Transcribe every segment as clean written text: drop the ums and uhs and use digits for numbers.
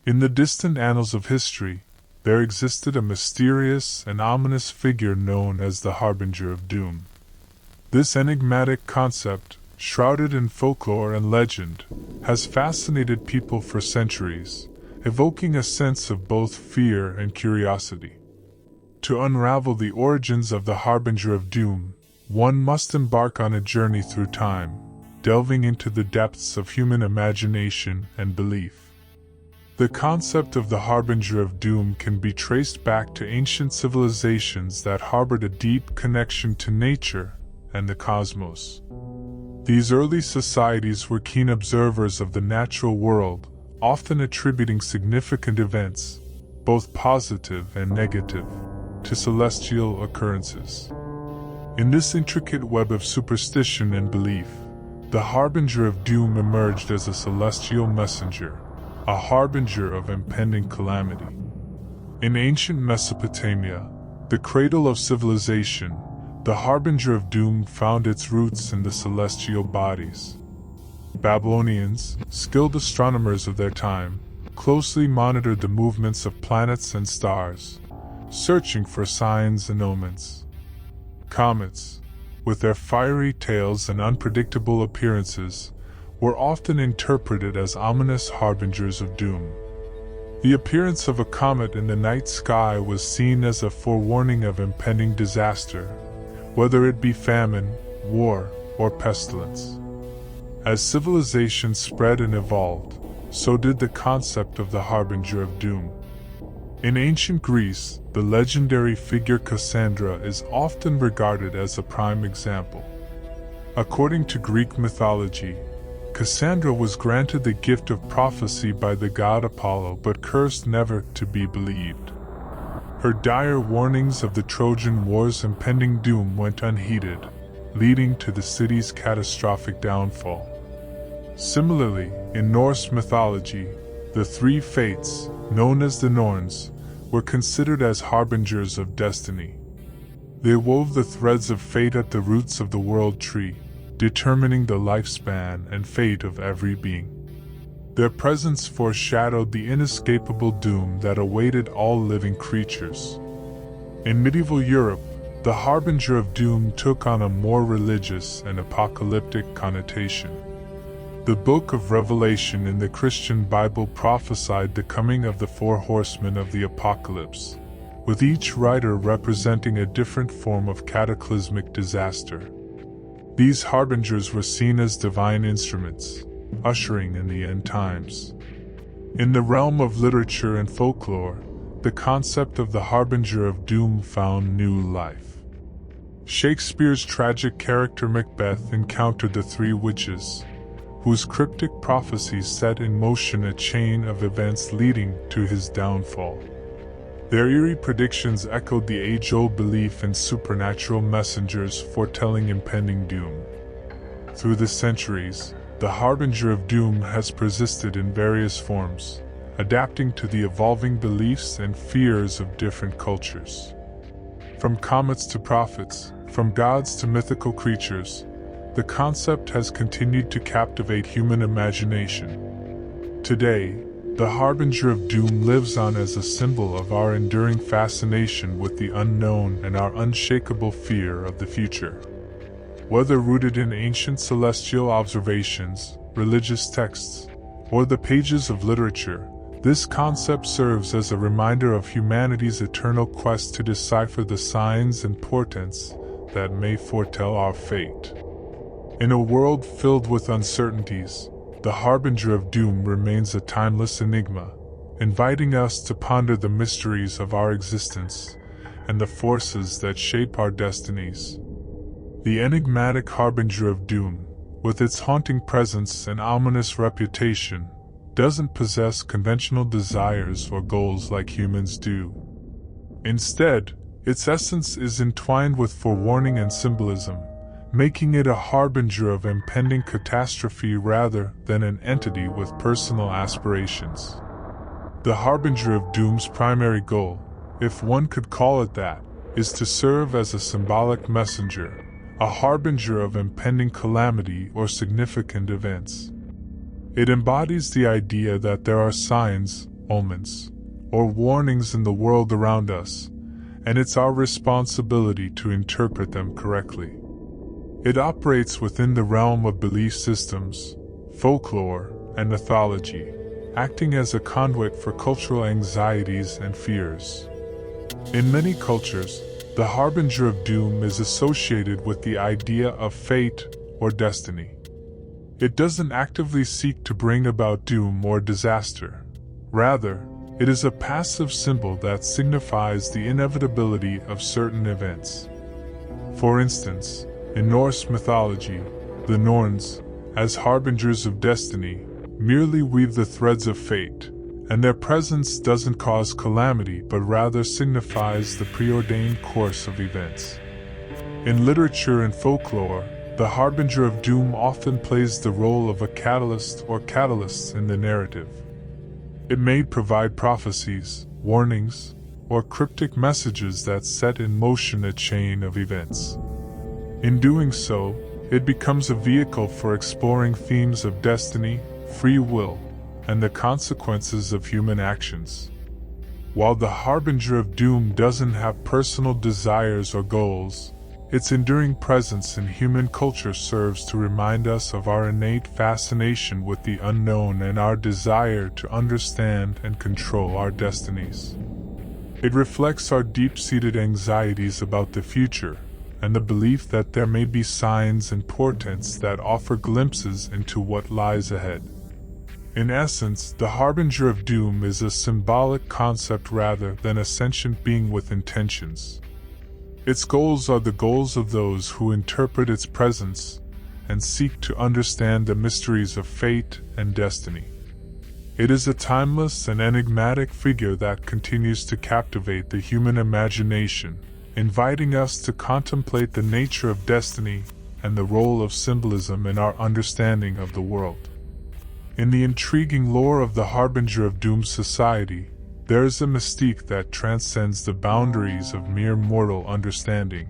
In the distant annals of history, there existed a mysterious and ominous figure known as the Harbinger of Doom. This enigmatic concept, shrouded in folklore and legend, has fascinated people for centuries, evoking a sense of both fear and curiosity. To unravel the origins of the Harbinger of Doom, one must embark on a journey through time, delving into the depths of human imagination and belief. The concept of the Harbinger of Doom can be traced back to ancient civilizations that harbored a deep connection to nature and the cosmos. These early societies were keen observers of the natural world, often attributing significant events, both positive and negative, to celestial occurrences. In this intricate web of superstition and belief, the Harbinger of Doom emerged as a celestial messenger, a harbinger of impending calamity. In ancient Mesopotamia, the cradle of civilization, the Harbinger of Doom found its roots in the celestial bodies. Babylonians, skilled astronomers of their time, closely monitored the movements of planets and stars, searching for signs and omens. Comets, with their fiery tails and unpredictable appearances, were often interpreted as ominous harbingers of doom. The appearance of a comet in the night sky was seen as a forewarning of impending disaster, whether it be famine, war, or pestilence. As civilization spread and evolved, so did the concept of the Harbinger of Doom. In ancient Greece, the legendary figure Cassandra is often regarded as a prime example. According to Greek mythology, Cassandra was granted the gift of prophecy by the god Apollo but cursed never to be believed. Her dire warnings of the Trojan War's impending doom went unheeded, leading to the city's catastrophic downfall. Similarly, in Norse mythology, the three fates, known as the Norns, were considered as harbingers of destiny. They wove the threads of fate at the roots of the world tree, determining the lifespan and fate of every being. Their presence foreshadowed the inescapable doom that awaited all living creatures. In medieval Europe, the Harbinger of Doom took on a more religious and apocalyptic connotation. The Book of Revelation in the Christian Bible prophesied the coming of the four horsemen of the apocalypse, with each rider representing a different form of cataclysmic disaster. These harbingers were seen as divine instruments, ushering in the end times. In the realm of literature and folklore, the concept of the Harbinger of Doom found new life. Shakespeare's tragic character Macbeth encountered the three witches, whose cryptic prophecies set in motion a chain of events leading to his downfall. Their eerie predictions echoed the age-old belief in supernatural messengers foretelling impending doom. Through the centuries, the Harbinger of Doom has persisted in various forms, adapting to the evolving beliefs and fears of different cultures. From comets to prophets, from gods to mythical creatures, the concept has continued to captivate human imagination. Today, the Harbinger of Doom lives on as a symbol of our enduring fascination with the unknown and our unshakable fear of the future. Whether rooted in ancient celestial observations, religious texts, or the pages of literature, this concept serves as a reminder of humanity's eternal quest to decipher the signs and portents that may foretell our fate. In a world filled with uncertainties, the Harbinger of Doom remains a timeless enigma, inviting us to ponder the mysteries of our existence and the forces that shape our destinies. The enigmatic Harbinger of Doom, with its haunting presence and ominous reputation, doesn't possess conventional desires or goals like humans do. Instead, its essence is entwined with forewarning and symbolism, making it a harbinger of impending catastrophe rather than an entity with personal aspirations. The Harbinger of Doom's primary goal, if one could call it that, is to serve as a symbolic messenger, a harbinger of impending calamity or significant events. It embodies the idea that there are signs, omens, or warnings in the world around us, and it's our responsibility to interpret them correctly. It operates within the realm of belief systems, folklore, and mythology, acting as a conduit for cultural anxieties and fears. In many cultures, the Harbinger of Doom is associated with the idea of fate or destiny. It doesn't actively seek to bring about doom or disaster. Rather, it is a passive symbol that signifies the inevitability of certain events. For instance, in Norse mythology, the Norns, as harbingers of destiny, merely weave the threads of fate, and their presence doesn't cause calamity but rather signifies the preordained course of events. In literature and folklore, the Harbinger of Doom often plays the role of a catalyst or catalysts in the narrative. It may provide prophecies, warnings, or cryptic messages that set in motion a chain of events. In doing so, it becomes a vehicle for exploring themes of destiny, free will, and the consequences of human actions. While the Harbinger of Doom doesn't have personal desires or goals, its enduring presence in human culture serves to remind us of our innate fascination with the unknown and our desire to understand and control our destinies. It reflects our deep-seated anxieties about the future, and the belief that there may be signs and portents that offer glimpses into what lies ahead. In essence, the Harbinger of Doom is a symbolic concept rather than a sentient being with intentions. Its goals are the goals of those who interpret its presence and seek to understand the mysteries of fate and destiny. It is a timeless and enigmatic figure that continues to captivate the human imagination, inviting us to contemplate the nature of destiny and the role of symbolism in our understanding of the world. In the intriguing lore of the Harbinger of Doom society, there is a mystique that transcends the boundaries of mere mortal understanding.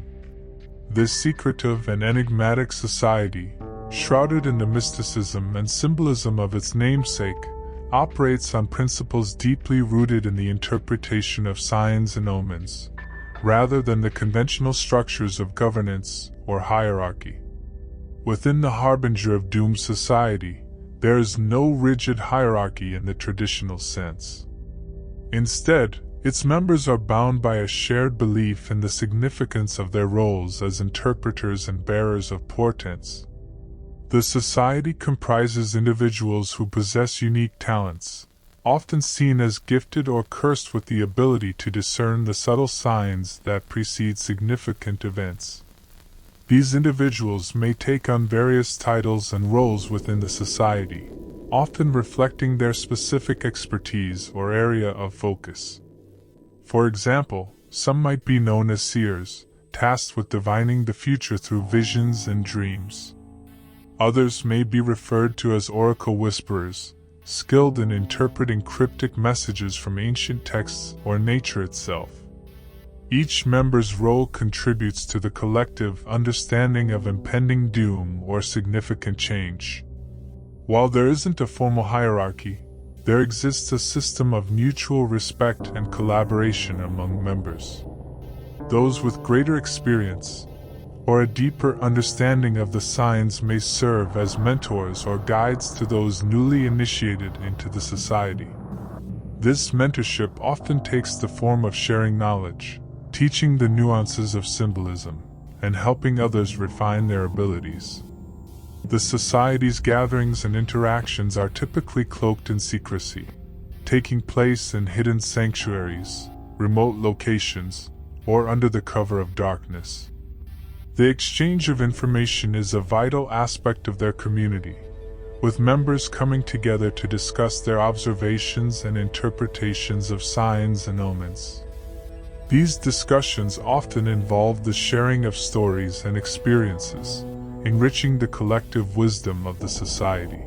This secretive and enigmatic society, shrouded in the mysticism and symbolism of its namesake, operates on principles deeply rooted in the interpretation of signs and omens, rather than the conventional structures of governance or hierarchy. Within the Harbinger of Doom society, there is no rigid hierarchy in the traditional sense. Instead, its members are bound by a shared belief in the significance of their roles as interpreters and bearers of portents. The society comprises individuals who possess unique talents, often seen as gifted or cursed with the ability to discern the subtle signs that precede significant events. These individuals may take on various titles and roles within the society, often reflecting their specific expertise or area of focus. For example, some might be known as seers, tasked with divining the future through visions and dreams. Others may be referred to as oracle whisperers, skilled in interpreting cryptic messages from ancient texts or nature itself. Each member's role contributes to the collective understanding of impending doom or significant change. While there isn't a formal hierarchy, there exists a system of mutual respect and collaboration among members. Those with greater experience or a deeper understanding of the signs may serve as mentors or guides to those newly initiated into the society. This mentorship often takes the form of sharing knowledge, teaching the nuances of symbolism, and helping others refine their abilities. The society's gatherings and interactions are typically cloaked in secrecy, taking place in hidden sanctuaries, remote locations, or under the cover of darkness. The exchange of information is a vital aspect of their community, with members coming together to discuss their observations and interpretations of signs and omens. These discussions often involve the sharing of stories and experiences, enriching the collective wisdom of the society.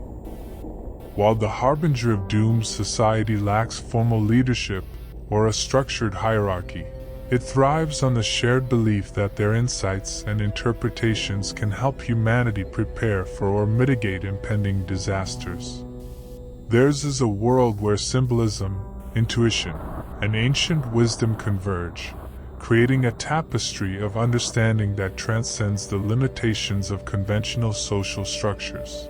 While the Harbinger of Doom society lacks formal leadership or a structured hierarchy, it thrives on the shared belief that their insights and interpretations can help humanity prepare for or mitigate impending disasters. Theirs is a world where symbolism, intuition, and ancient wisdom converge, creating a tapestry of understanding that transcends the limitations of conventional social structures.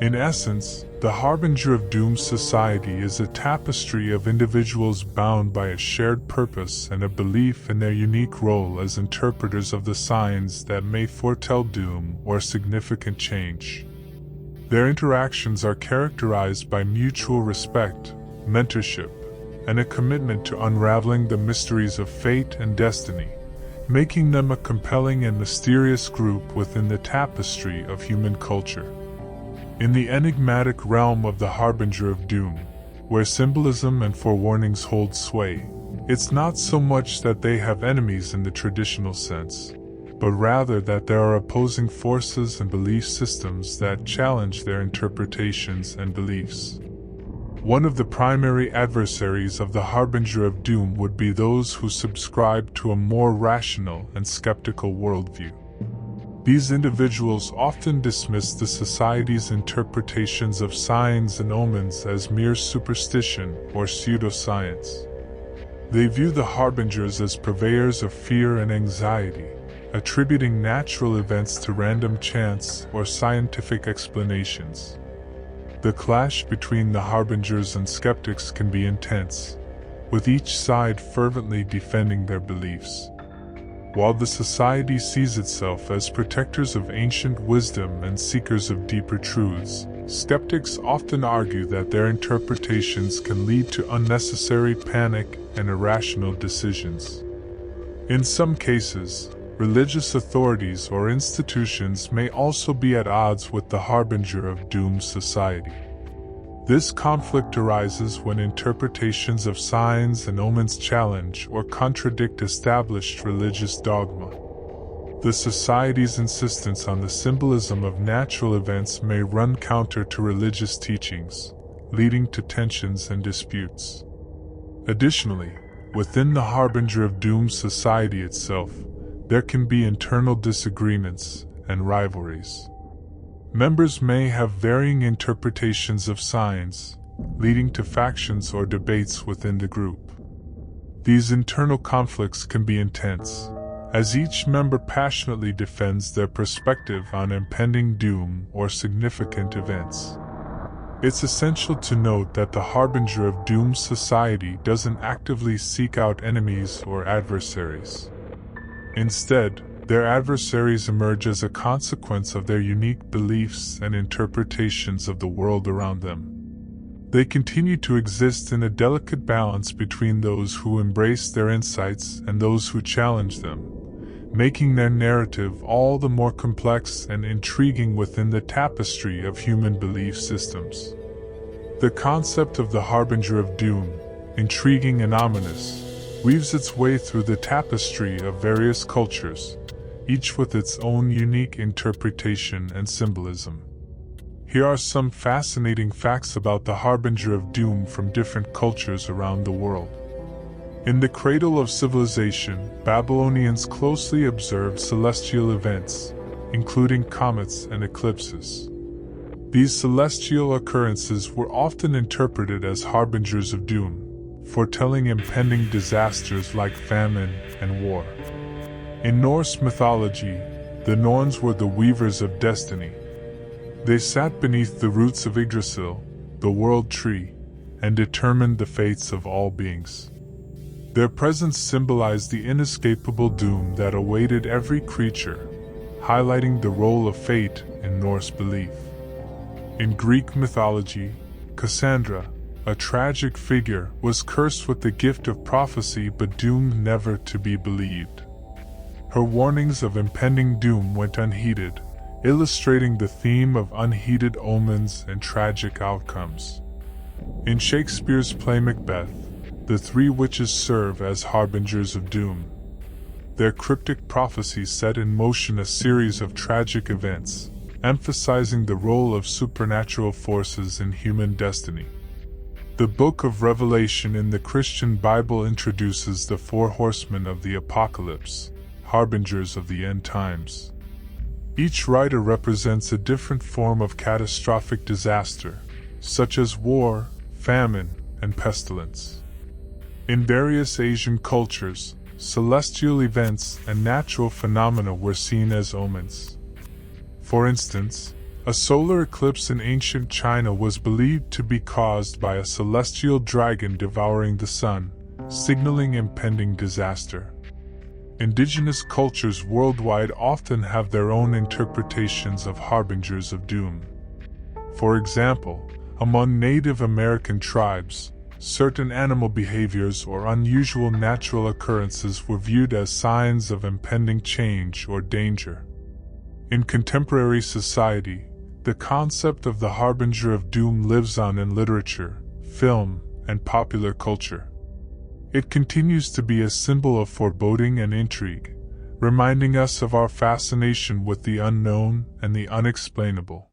In essence, the Harbinger of Doom society is a tapestry of individuals bound by a shared purpose and a belief in their unique role as interpreters of the signs that may foretell doom or significant change. Their interactions are characterized by mutual respect, mentorship, and a commitment to unraveling the mysteries of fate and destiny, making them a compelling and mysterious group within the tapestry of human culture. In the enigmatic realm of the Harbinger of Doom, where symbolism and forewarnings hold sway, it's not so much that they have enemies in the traditional sense, but rather that there are opposing forces and belief systems that challenge their interpretations and beliefs. One of the primary adversaries of the Harbinger of Doom would be those who subscribe to a more rational and skeptical worldview. These individuals often dismiss the society's interpretations of signs and omens as mere superstition or pseudoscience. They view the harbingers as purveyors of fear and anxiety, attributing natural events to random chance or scientific explanations. The clash between the harbingers and skeptics can be intense, with each side fervently defending their beliefs. While the society sees itself as protectors of ancient wisdom and seekers of deeper truths, skeptics often argue that their interpretations can lead to unnecessary panic and irrational decisions. In some cases, religious authorities or institutions may also be at odds with the Harbinger of Doom society. This conflict arises when interpretations of signs and omens challenge or contradict established religious dogma. The society's insistence on the symbolism of natural events may run counter to religious teachings, leading to tensions and disputes. Additionally, within the Harbinger of Doom society itself, there can be internal disagreements and rivalries. Members may have varying interpretations of signs, leading to factions or debates within the group. These internal conflicts can be intense, as each member passionately defends their perspective on impending doom or significant events. It's essential to note that the Harbinger of Doom society doesn't actively seek out enemies or adversaries. Instead, their adversaries emerge as a consequence of their unique beliefs and interpretations of the world around them. They continue to exist in a delicate balance between those who embrace their insights and those who challenge them, making their narrative all the more complex and intriguing within the tapestry of human belief systems. The concept of the Harbinger of Doom, intriguing and ominous, weaves its way through the tapestry of various cultures, each with its own unique interpretation and symbolism. Here are some fascinating facts about the Harbinger of Doom from different cultures around the world. In the cradle of civilization, Babylonians closely observed celestial events, including comets and eclipses. These celestial occurrences were often interpreted as harbingers of doom, foretelling impending disasters like famine and war. In Norse mythology, the Norns were the weavers of destiny. They sat beneath the roots of Yggdrasil, the world tree, and determined the fates of all beings. Their presence symbolized the inescapable doom that awaited every creature, highlighting the role of fate in Norse belief. In Greek mythology, Cassandra, a tragic figure, was cursed with the gift of prophecy but doomed never to be believed. Her warnings of impending doom went unheeded, illustrating the theme of unheeded omens and tragic outcomes. In Shakespeare's play Macbeth, the three witches serve as harbingers of doom. Their cryptic prophecies set in motion a series of tragic events, emphasizing the role of supernatural forces in human destiny. The Book of Revelation in the Christian Bible introduces the four horsemen of the apocalypse, harbingers of the end times. Each rider represents a different form of catastrophic disaster, such as war, famine, and pestilence. In various Asian cultures, celestial events and natural phenomena were seen as omens. For instance, a solar eclipse in ancient China was believed to be caused by a celestial dragon devouring the sun, signaling impending disaster. Indigenous cultures worldwide often have their own interpretations of harbingers of doom. For example, among Native American tribes, certain animal behaviors or unusual natural occurrences were viewed as signs of impending change or danger. In contemporary society, the concept of the Harbinger of Doom lives on in literature, film, and popular culture. It continues to be a symbol of foreboding and intrigue, reminding us of our fascination with the unknown and the unexplainable.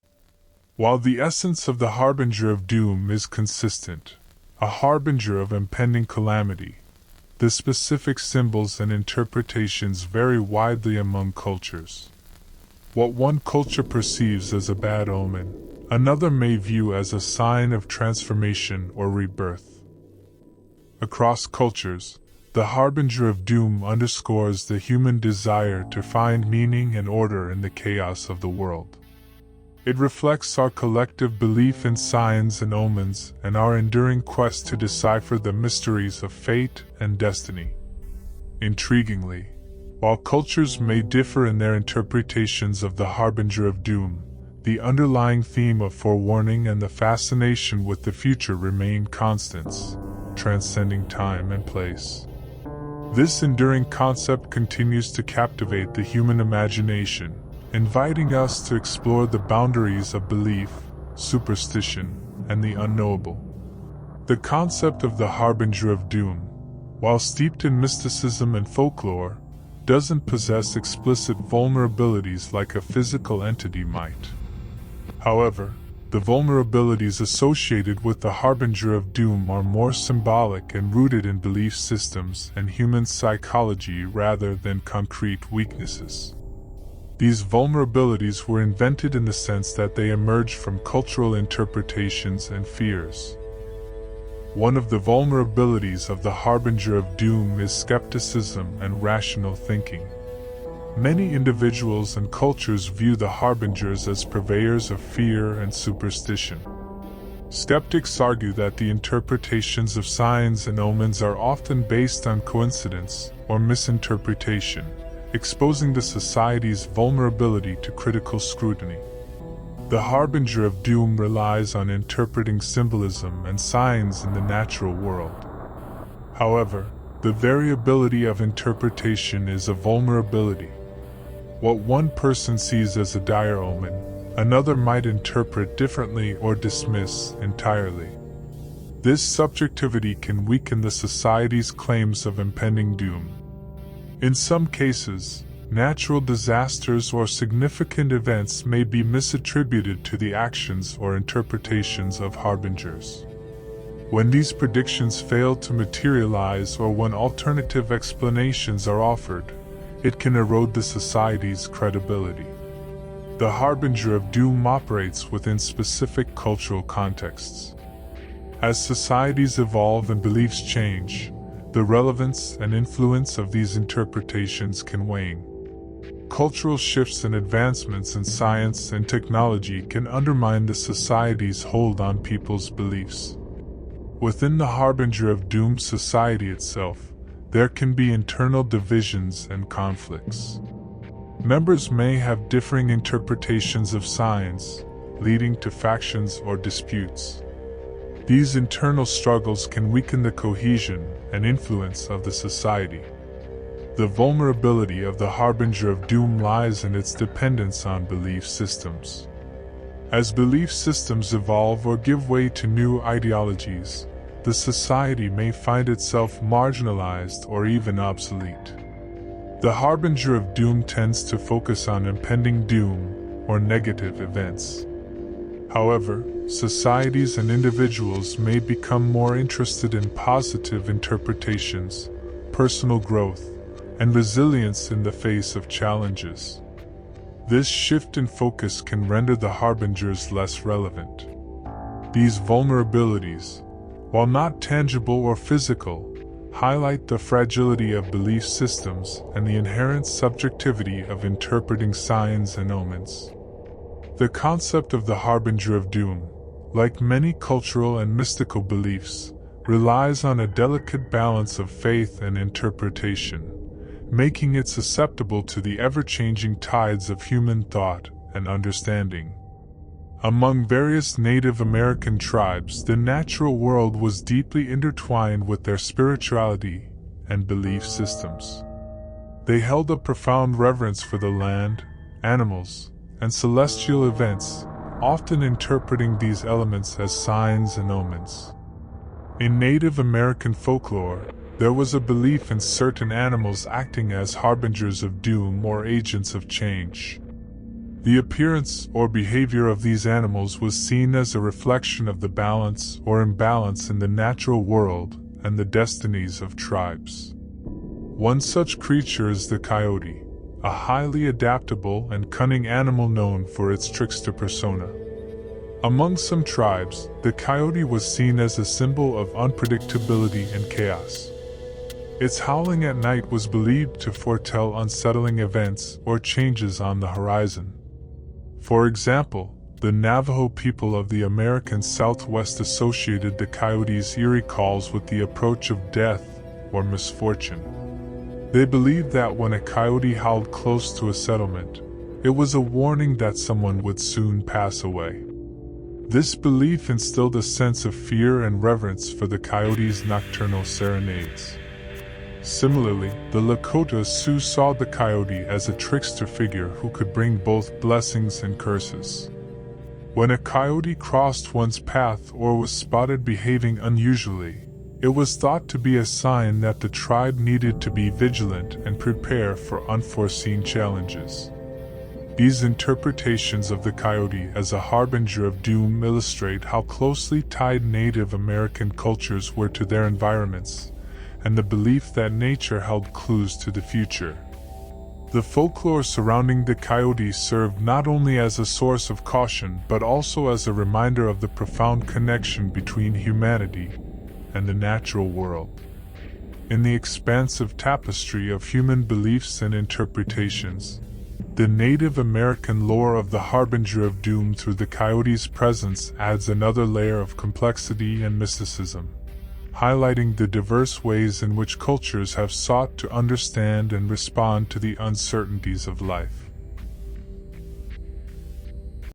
While the essence of the Harbinger of Doom is consistent, a harbinger of impending calamity, the specific symbols and interpretations vary widely among cultures. What one culture perceives as a bad omen, another may view as a sign of transformation or rebirth. Across cultures, the Harbinger of Doom underscores the human desire to find meaning and order in the chaos of the world. It reflects our collective belief in signs and omens and our enduring quest to decipher the mysteries of fate and destiny. Intriguingly, while cultures may differ in their interpretations of the Harbinger of Doom, the underlying theme of forewarning and the fascination with the future remain constants, transcending time and place. This enduring concept continues to captivate the human imagination, inviting us to explore the boundaries of belief, superstition, and the unknowable. The concept of the Harbinger of Doom, while steeped in mysticism and folklore, doesn't possess explicit vulnerabilities like a physical entity might. However, the vulnerabilities associated with the Harbinger of Doom are more symbolic and rooted in belief systems and human psychology rather than concrete weaknesses. These vulnerabilities were invented in the sense that they emerged from cultural interpretations and fears. One of the vulnerabilities of the Harbinger of Doom is skepticism and rational thinking. Many individuals and cultures view the harbingers as purveyors of fear and superstition. Skeptics argue that the interpretations of signs and omens are often based on coincidence or misinterpretation, exposing the society's vulnerability to critical scrutiny. The Harbinger of Doom relies on interpreting symbolism and signs in the natural world. However, the variability of interpretation is a vulnerability. What one person sees as a dire omen, another might interpret differently or dismiss entirely. This subjectivity can weaken the society's claims of impending doom. In some cases, natural disasters or significant events may be misattributed to the actions or interpretations of harbingers. When these predictions fail to materialize or when alternative explanations are offered, it can erode the society's credibility. The Harbinger of Doom operates within specific cultural contexts. As societies evolve and beliefs change, the relevance and influence of these interpretations can wane. Cultural shifts and advancements in science and technology can undermine the society's hold on people's beliefs. Within the Harbinger of Doom society itself, there can be internal divisions and conflicts. Members may have differing interpretations of signs, leading to factions or disputes. These internal struggles can weaken the cohesion and influence of the society. The vulnerability of the Harbinger of Doom lies in its dependence on belief systems. As belief systems evolve or give way to new ideologies, the society may find itself marginalized or even obsolete. The Harbinger of Doom tends to focus on impending doom or negative events. However, societies and individuals may become more interested in positive interpretations, personal growth, and resilience in the face of challenges. This shift in focus can render the harbingers less relevant. These vulnerabilities, while not tangible or physical, highlight the fragility of belief systems and the inherent subjectivity of interpreting signs and omens. The concept of the Harbinger of Doom, like many cultural and mystical beliefs, relies on a delicate balance of faith and interpretation, making it susceptible to the ever-changing tides of human thought and understanding. Among various Native American tribes, the natural world was deeply intertwined with their spirituality and belief systems. They held a profound reverence for the land, animals, and celestial events, often interpreting these elements as signs and omens. In Native American folklore, there was a belief in certain animals acting as harbingers of doom or agents of change. The appearance or behavior of these animals was seen as a reflection of the balance or imbalance in the natural world and the destinies of tribes. One such creature is the coyote, a highly adaptable and cunning animal known for its trickster persona. Among some tribes, the coyote was seen as a symbol of unpredictability and chaos. Its howling at night was believed to foretell unsettling events or changes on the horizon. For example, the Navajo people of the American Southwest associated the coyote's eerie calls with the approach of death or misfortune. They believed that when a coyote howled close to a settlement, it was a warning that someone would soon pass away. This belief instilled a sense of fear and reverence for the coyote's nocturnal serenades. Similarly, the Lakota Sioux saw the coyote as a trickster figure who could bring both blessings and curses. When a coyote crossed one's path or was spotted behaving unusually, it was thought to be a sign that the tribe needed to be vigilant and prepare for unforeseen challenges. These interpretations of the coyote as a harbinger of doom illustrate how closely tied Native American cultures were to their environments, and the belief that nature held clues to the future. The folklore surrounding the coyote served not only as a source of caution but also as a reminder of the profound connection between humanity and the natural world. In the expansive tapestry of human beliefs and interpretations, the Native American lore of the Harbinger of Doom through the coyote's presence adds another layer of complexity and mysticism, highlighting the diverse ways in which cultures have sought to understand and respond to the uncertainties of life.